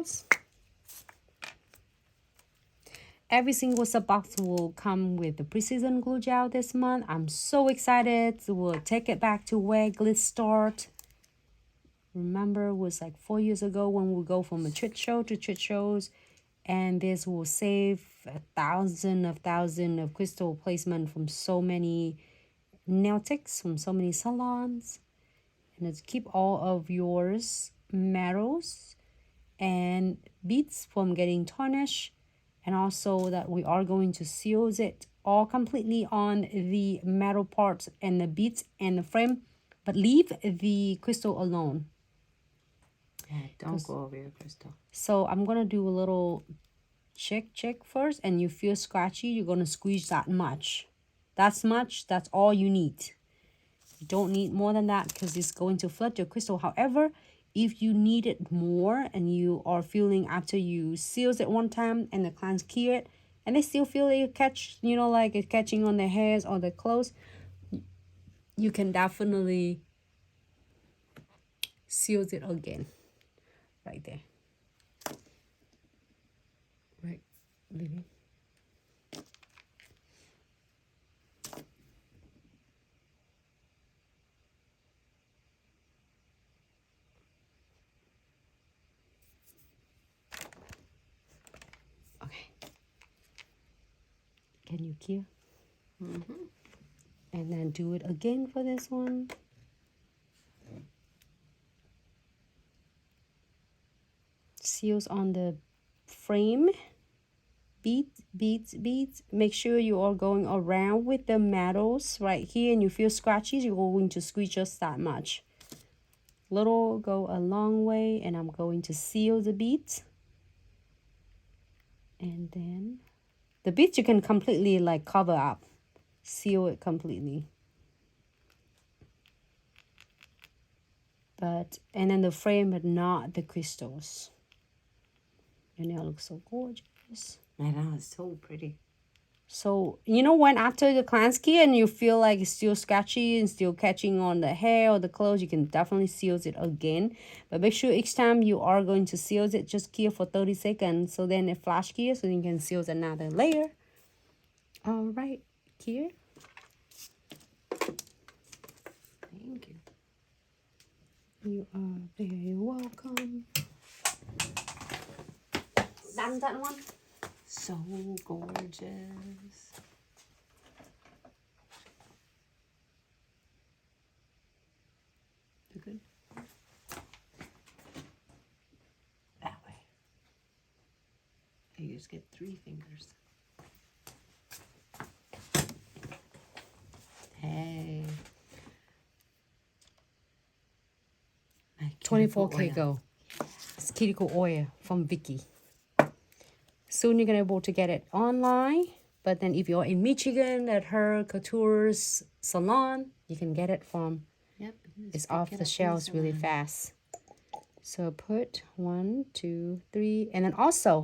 gels. Every single sub box will come with the precision glue gel this month. I'm so excited. We'll take it back to where Glitz started. Remember, it was like 4 years ago when we go from a treat show to treat shows, and this will save thousands of crystal placement from so many nail techs, from so many salons, and it's keep all of yours metals and beads from getting tarnished, and also that we are going to seal it all completely on the metal parts and the beads and the frame, but leave the crystal alone. Yeah, don't go over your crystal. So I'm gonna do a little check first, and you feel scratchy, you're gonna squeeze that much. That's all you need. You don't need more than that because it's going to flood your crystal. However, if you need it more and you are feeling after you seals it one time and the clients clear it and they still feel it catch, you know, like it's catching on the hairs or the clothes, you can definitely seal it again. Right there. Right, Lily. Okay. Can you hear? And then do it again for this one. Seals on the frame. Beads. Make sure you are going around with the metals right here, and you feel scratchy, you're going to squeeze just that much. Little go a long way, and I'm going to seal the beads. And then the beads you can completely like cover up, seal it completely. And then the frame, but not the crystals. Your nail looks so gorgeous. I know, it's so pretty. So, you know, when after the client's key and you feel like it's still scratchy and still catching on the hair or the clothes, you can definitely seal it again. But make sure each time you are going to seal it, just cure for 30 seconds. So then it flash cure, so you can seal another layer. All right, cure. Thank you. You are very welcome. Done that one? So gorgeous. You good? That way. You just get 3 fingers. Hey. 24K Go. It's cuticle oil from Vicky. Soon you're gonna be able to get it online, but then if you're in Michigan at her couture's salon, you can get it from. Yep. It's off the shelves really fast. So put 1, 2, 3, and then also